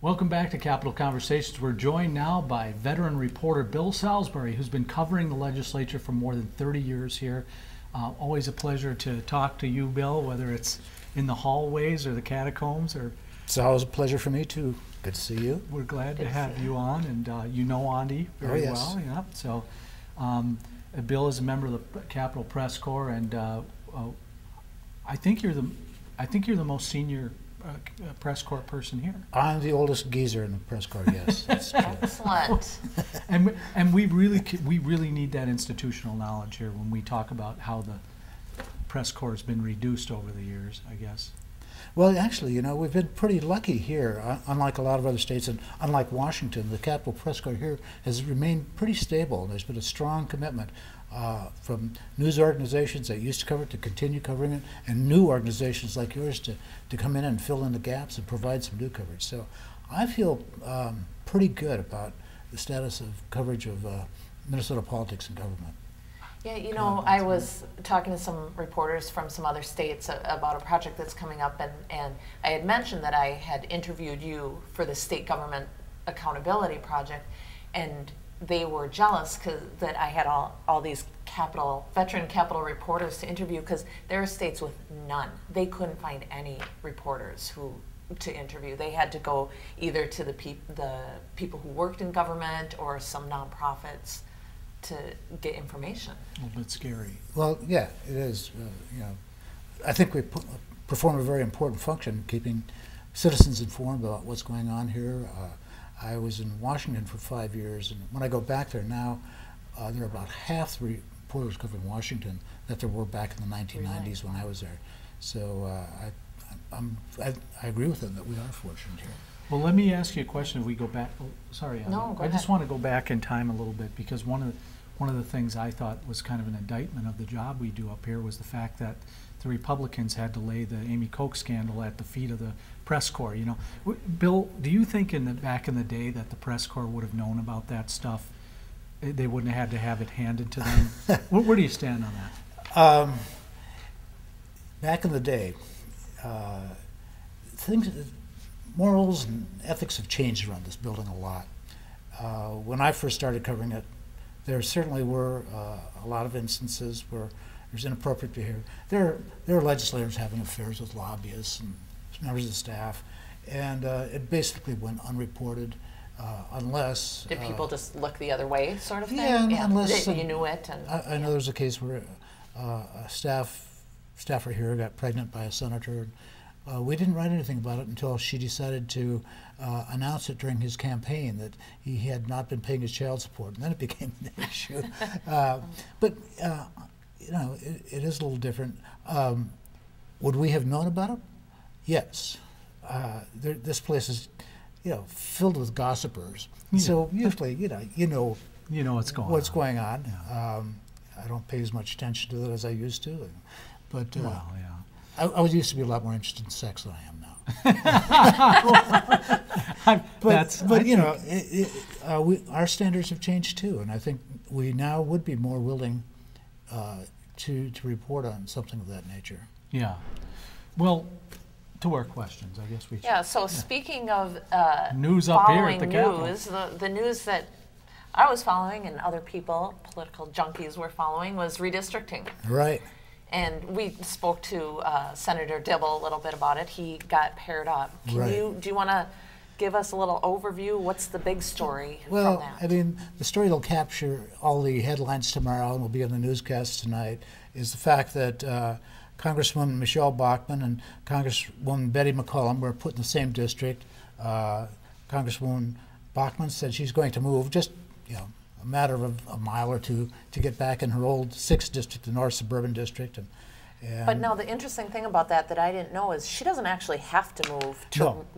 Welcome back to Capital Conversations. We're joined now by veteran reporter Bill Salisbury, who's been covering the legislature for more than 30 years here. Always a pleasure to talk to you, Bill, whether it's in the hallways or the catacombs. It's always a pleasure for me too. Good to see you. We're glad to have you on, and you know Andy very well. Yeah. So, Bill is a member of the Capitol Press Corps, and I think you're the most senior press corps person here. I'm the oldest geezer in the press corps. Yes, that's true. Excellent. and we really need that institutional knowledge here when we talk about how the press corps has been reduced over the years, I guess. Well, actually, you know, we've been pretty lucky here. Unlike a lot of other states, and unlike Washington, the Capitol Press Corps here has remained pretty stable. There's been a strong commitment from news organizations that used to cover it to continue covering it, and new organizations like yours to come in and fill in the gaps and provide some new coverage. So I feel pretty good about the status of coverage of Minnesota politics and government. Yeah, you know, I was talking to some reporters from some other states about a project that's coming up, and I had mentioned that I had interviewed you for the state government accountability project, and they were jealous that I had all these veteran Capitol reporters to interview, because there are states with none. They couldn't find any reporters to interview. They had to go either to the people who worked in government or some nonprofits to get information. A little bit scary. Well, yeah, it is. You know, I think we perform a very important function, keeping citizens informed about what's going on here. I was in Washington for 5 years, and when I go back there now, there are about half the reporters covering Washington that there were back in the 1990s when I was there. So I agree with them that we are fortunate here. Well, let me ask you a question. If we go back, sorry, Anna. No, go I just ahead. want to go back in time a little bit, because one of the things I thought was kind of an indictment of the job we do up here was the fact that the Republicans had to lay the Amy Koch scandal at the feet of the press corps. You know, Bill, do you think back in the day that the press corps would have known about that stuff? They wouldn't have had to have it handed to them. Where do you stand on that? Back in the day, morals and ethics have changed around this building a lot. When I first started covering it, there certainly were a lot of instances where there's inappropriate behavior. There are legislators having affairs with lobbyists and members of the staff, and it basically went unreported unless... Did people just look the other way, sort of thing? Yeah, unless... you knew it. And, I know there's a case where a staffer here got pregnant by a senator. We didn't write anything about it until she decided to announce it during his campaign that he had not been paying his child support, and then it became an issue. But you know, it is a little different. Would we have known about it? Yes. This place is, you know, filled with gossipers. Yeah. So usually, you know what's going on. Yeah. I don't pay as much attention to it as I used to, but well, yeah. I used to be a lot more interested in sex than I am now. but you know, our standards have changed too, and I think we now would be more willing to report on something of that nature. Yeah. Well, to our questions, I guess we should. Yeah, so speaking of news up here at the Capitol. The news that I was following and other people, political junkies, were following was redistricting. Right. And we spoke to Senator Dibble a little bit about it. He got paired up. Do you want to give us a little overview? What's the big story from that? Well, I mean, the story that'll capture all the headlines tomorrow and will be on the newscast tonight is the fact that Congresswoman Michelle Bachmann and Congresswoman Betty McCollum were put in the same district. Congresswoman Bachmann said she's going to move just, you know, a matter of a mile or two to get back in her old 6th district, the North Suburban District. But now the interesting thing about that I didn't know is she doesn't actually have to move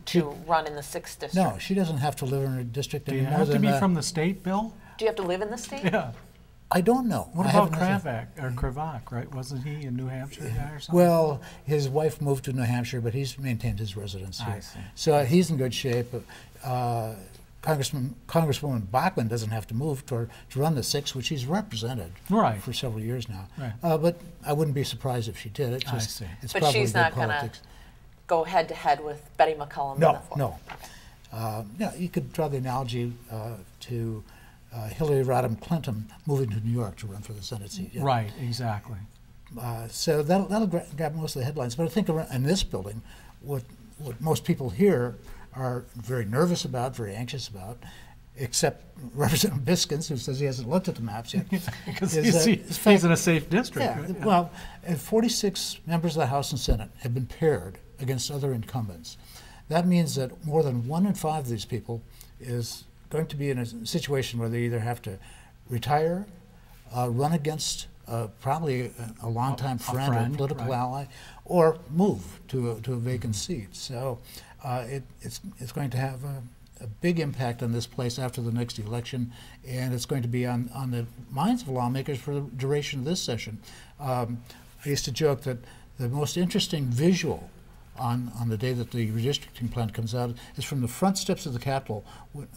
to run in the 6th district. No, she doesn't have to live in her district anymore. Do you have to be from the state, Bill? Do you have to live in the state? Yeah. I don't know. What about Kravak, right? Wasn't he a New Hampshire guy or something? Well, his wife moved to New Hampshire, but he's maintained his residence here. I see. So he's in good shape. Congresswoman Bachmann doesn't have to move to run the 6th, which she's represented for several years now. Right. But I wouldn't be surprised if she did. It's just, I see. It's but probably she's not going to go head to head with Betty McCollum. No, no. Yeah, you could draw the analogy to Hillary Rodham Clinton moving to New York to run for the Senate seat. Yeah. Right, exactly. So that'll grab most of the headlines. But I think in this building, what most people here are very nervous about, very anxious about, except Representative Biskins, who says he hasn't looked at the maps yet. Because he's in a safe district. Yeah, right? well, 46 members of the House and Senate have been paired against other incumbents. That means that more than 1 in 5 of these people is going to be in a situation where they either have to retire, run against probably a longtime friend or political right. ally, or move to a vacant seat. So it's going to have a big impact on this place after the next election, and it's going to be on the minds of lawmakers for the duration of this session. I used to joke that the most interesting visual on the day that the redistricting plan comes out is from the front steps of the Capitol.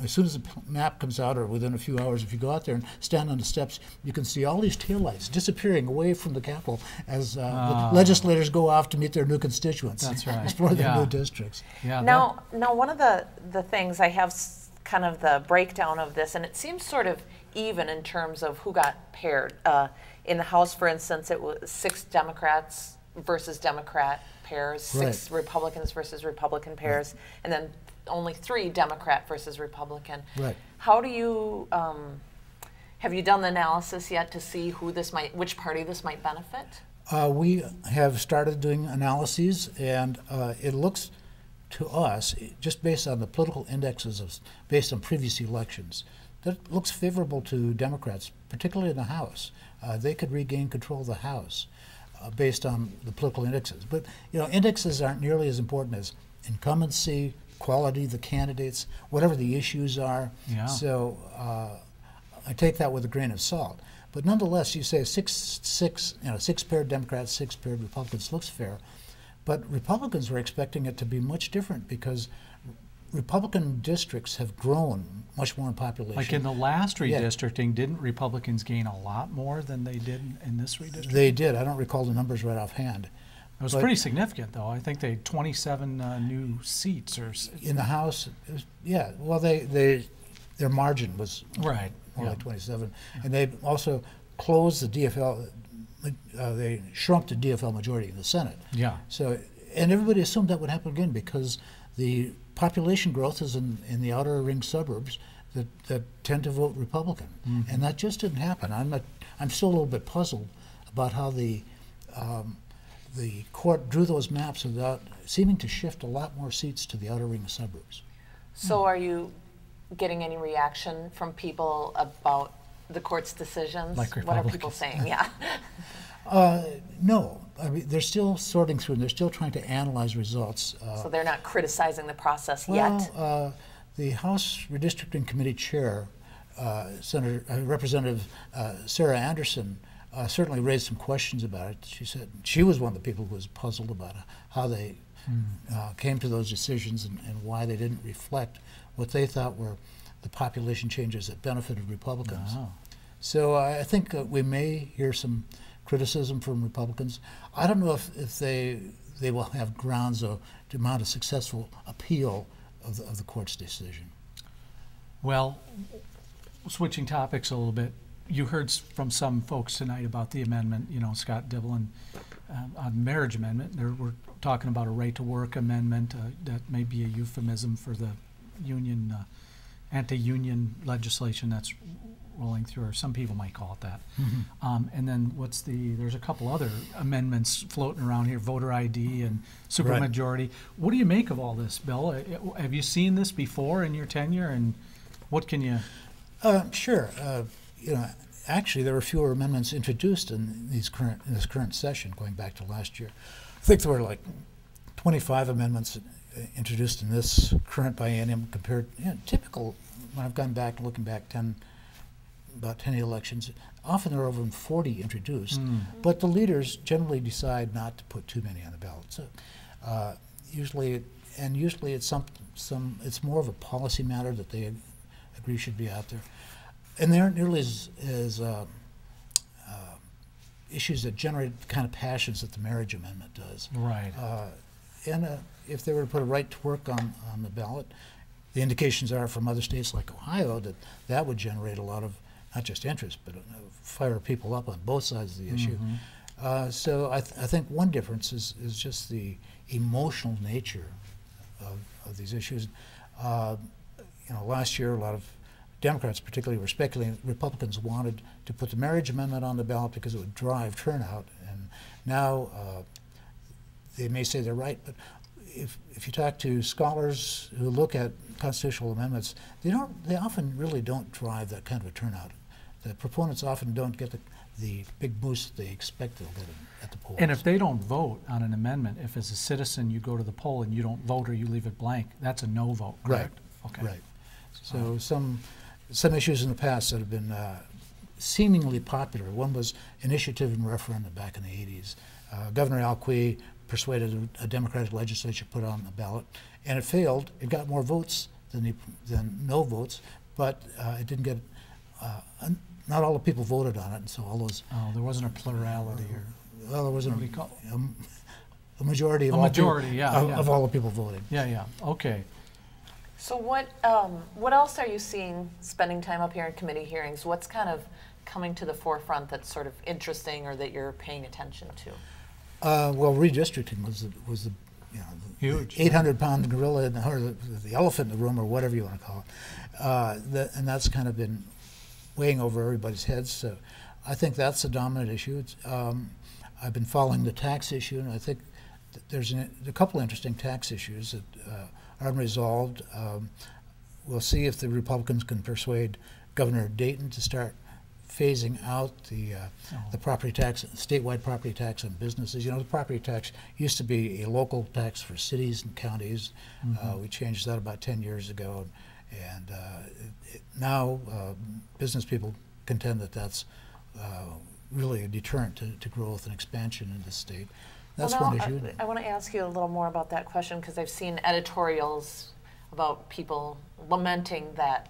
As soon as the map comes out, or within a few hours, if you go out there and stand on the steps, you can see all these taillights disappearing away from the Capitol as the legislators go off to meet their new constituents. That's right. Explore their new districts. Yeah, Now, one of the things I have kind of the breakdown of this, and it seems sort of even in terms of who got paired. In the House, for instance, it was 6 Democrats versus Democrat pairs, 6 Republicans versus Republican pairs, and then only 3 Democrat versus Republican. Right. How do you have you done the analysis yet to see which party this might benefit? We have started doing analyses, and it looks to us, just based on the political indexes based on previous elections, that looks favorable to Democrats, particularly in the House. They could regain control of the House based on the political indexes. But indexes aren't nearly as important as incumbency, quality of the candidates, whatever the issues are. Yeah. So I take that with a grain of salt. But nonetheless, you say 6 paired Democrats, 6 paired Republicans looks fair. But Republicans were expecting it to be much different because Republican districts have grown much more in population. Like in the last redistricting, didn't Republicans gain a lot more than they did in this redistricting? They did. I don't recall the numbers right offhand. It was pretty significant, though. I think they had 27 new seats. In the House, well, their margin was more like 27. And they also closed the DFL, they shrunk the DFL majority in the Senate. Yeah. So, and everybody assumed that would happen again because the population growth is in the outer ring suburbs that tend to vote Republican, and that just didn't happen. I'm still a little bit puzzled about how the court drew those maps without seeming to shift a lot more seats to the outer ring suburbs. So, are you getting any reaction from people about the court's decisions? Like what are people saying? Yeah. No, I mean, they're still sorting through, and they're still trying to analyze results. So they're not criticizing the process yet? The House Redistricting Committee Chair, Representative Sarah Anderson, certainly raised some questions about it. She said she was one of the people who was puzzled about how they came to those decisions and why they didn't reflect what they thought were the population changes that benefited Republicans. Oh. So I think we may hear some criticism from Republicans. I don't know if they will have grounds to mount a successful appeal of the court's decision. Well, switching topics a little bit, you heard from some folks tonight about the amendment, Scott Dibble, on marriage amendment. We're talking about a right-to-work amendment that may be a euphemism for the union, anti-union legislation that's rolling through, or some people might call it that. And then there's a couple other amendments floating around here, voter ID and supermajority. What do you make of all this, Bill? Have you seen this before in your tenure, and what can you? Sure. Actually, there were fewer amendments introduced in this current session, going back to last year. I think there were like 25 amendments introduced in this current biennium compared, typical, when I've gone back, looking back about 10 elections, often there are over 40 introduced, but the leaders generally decide not to put too many on the ballot. So usually it's it's more of a policy matter that they agree should be out there. And they aren't nearly as issues that generate the kind of passions that the marriage amendment does. Right. And if they were to put a right to work on the ballot, the indications are from other states like Ohio that that would generate a lot of not just interest, but fire people up on both sides of the issue. So I think one difference is just the emotional nature of these issues. Last year a lot of Democrats particularly were speculating that Republicans wanted to put the marriage amendment on the ballot because it would drive turnout, and now they may say they're right, but if you talk to scholars who look at constitutional amendments, they often really don't drive that kind of a turnout. The proponents often don't get the big boost they expect they'll get at the polls. And if they don't vote on an amendment, if as a citizen you go to the poll and you don't vote or you leave it blank, that's a no vote, correct? Right. Okay. Right. So some issues in the past that have been seemingly popular. One was initiative and referendum back in the 80s. Governor Alquist persuaded a Democratic legislature to put it on the ballot, and it failed. It got more votes than no votes, but it didn't get. Not all the people voted on it, and so all those. Oh, there wasn't a plurality, or well, there wasn't a majority of of all the people voting. Yeah. Okay. So what else are you seeing spending time up here in committee hearings? What's kind of coming to the forefront that's sort of interesting or that you're paying attention to? Well, redistricting was the huge 800-pound gorilla or the elephant in the room, or whatever you want to call it, and that's kind of been weighing over everybody's heads. So I think that's a dominant issue. I've been following the tax issue, and I think there's a couple interesting tax issues that are unresolved. We'll see if the Republicans can persuade Governor Dayton to start phasing out the property tax, statewide property tax on businesses. The property tax used to be a local tax for cities and counties. We changed that about 10 years ago, and now business people contend that that's really a deterrent to growth and expansion in the state. That's one issue. I want to ask you a little more about that question, because I've seen editorials about people lamenting that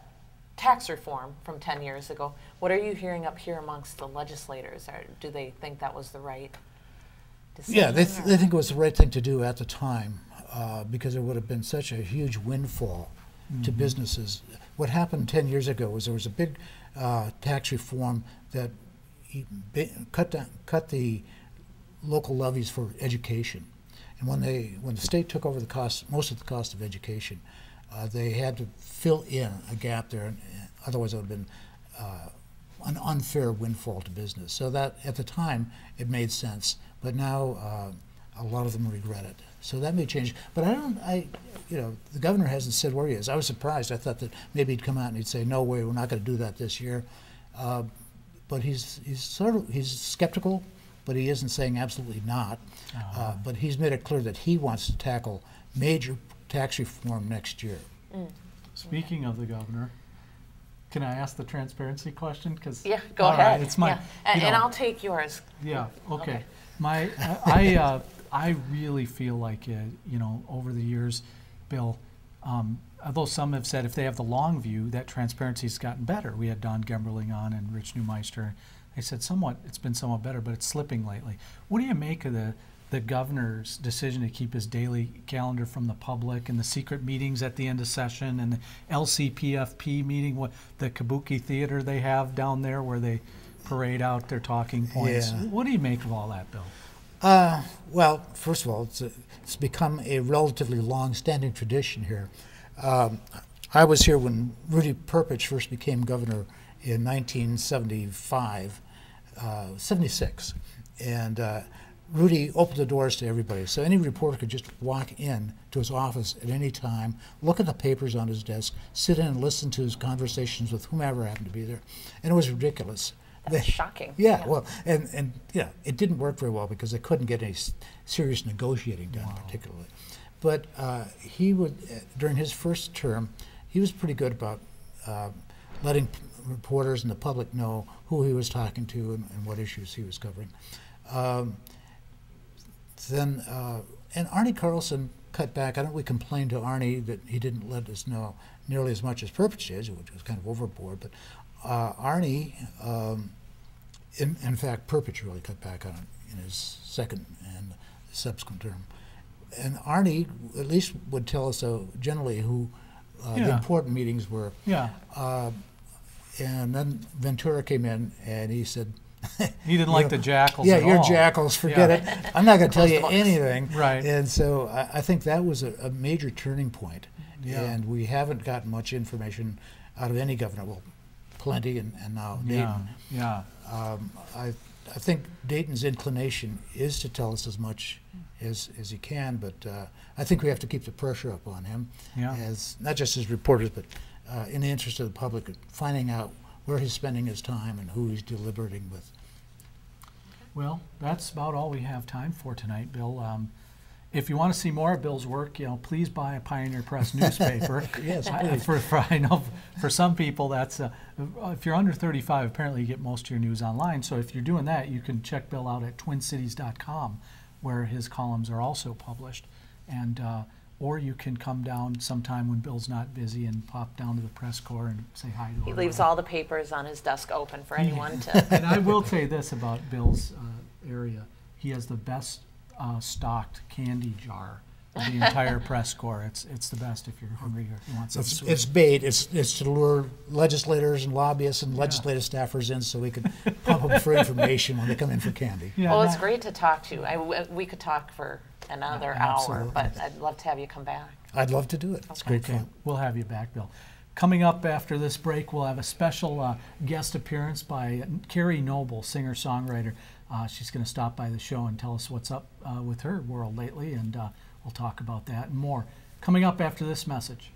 tax reform from 10 years ago. What are you hearing up here amongst the legislators? Do they think that was the right decision? Yeah, they think it was the right thing to do at the time, because it would have been such a huge windfall to businesses. What happened 10 years ago was there was a big tax reform that cut the local levies for education, and when the state took over most of the cost of education, they had to fill in a gap there, and otherwise it would have been an unfair windfall to business. So that at the time it made sense, but now a lot of them regret it. So that may change. But the governor hasn't said where he is. I was surprised. I thought that maybe he'd come out and he'd say, "No way, we're not going to do that this year." But he's skeptical, but he isn't saying absolutely not. But he's made it clear that he wants to tackle major tax reform next year. Speaking of the governor, can I ask the transparency question? Yeah, go ahead. Right, it's my, and I'll take yours. Yeah. Okay. I really feel like over the years, Bill, although some have said if they have the long view, that transparency's gotten better. We had Don Gemberling on and Rich Neumeister. They said it's been somewhat better, but it's slipping lately. What do you make of the governor's decision to keep his daily calendar from the public, and the secret meetings at the end of session, and the LCPFP meeting, the Kabuki Theater they have down there where they parade out their talking points? Yeah. What do you make of all that, Bill? Well, first of all, it's become a relatively long-standing tradition here. I was here when Rudy Perpich first became governor in 1975, 76, and Rudy opened the doors to everybody, so any reporter could just walk in to his office at any time, look at the papers on his desk, sit in and listen to his conversations with whomever happened to be there, and it was ridiculous. That's shocking. Yeah, well, and it didn't work very well because they couldn't get any serious negotiating done, particularly. But he would, during his first term, he was pretty good about letting reporters and the public know who he was talking to and what issues he was covering. And Arnie Carlson cut back. We complained to Arnie that he didn't let us know nearly as much as Perpich did, which was kind of overboard. But Arnie, in fact, Perpich really cut back on it in his second and subsequent term. And Arnie at least would tell us generally who The Yeah. important meetings were. Yeah. And then Ventura came in and he said, He didn't you like know, the jackals yeah, at you're all. jackals, forget Yeah. it. I'm not going to tell Close you the books. anything. Right. And so I think that was a major turning point. Yeah. And we haven't gotten much information out of any governor. Well, plenty, and now Yeah. Dayton. Yeah. I think Dayton's inclination is to tell us as much as he can, but I think we have to keep the pressure up on him, Yeah. as not just as reporters, but in the interest of the public, finding out where he's spending his time and who he's deliberating with. Well, that's about all we have time for tonight, Bill. If you want to see more of Bill's work, please buy a Pioneer Press newspaper. Yes, I, please. I know for some people that's if you're under 35, apparently you get most of your news online. So if you're doing that, you can check Bill out at twincities.com, where his columns are also published, and or you can come down sometime when Bill's not busy and pop down to the press corps and say hi to him. He leaves all the papers on his desk open for anyone to. And I will say this about Bill's area: he has the best stocked candy jar of the entire press corps. It's the best if you're hungry or you want something sweet. It's bait. It's to lure legislators and lobbyists and legislative staffers in so we can pump them for information when they come in for candy. Yeah, Well, it's that- great to talk to you. We could talk for another hour, Absolutely. but I'd love to have you come back. I'd love to do it. It's great Okay, fun. we'll have you back, Bill. Coming up after this break, we'll have a special guest appearance by Carrie Noble, singer-songwriter. She's going to stop by the show and tell us what's up with her world lately, and we'll talk about that and more. Coming up after this message.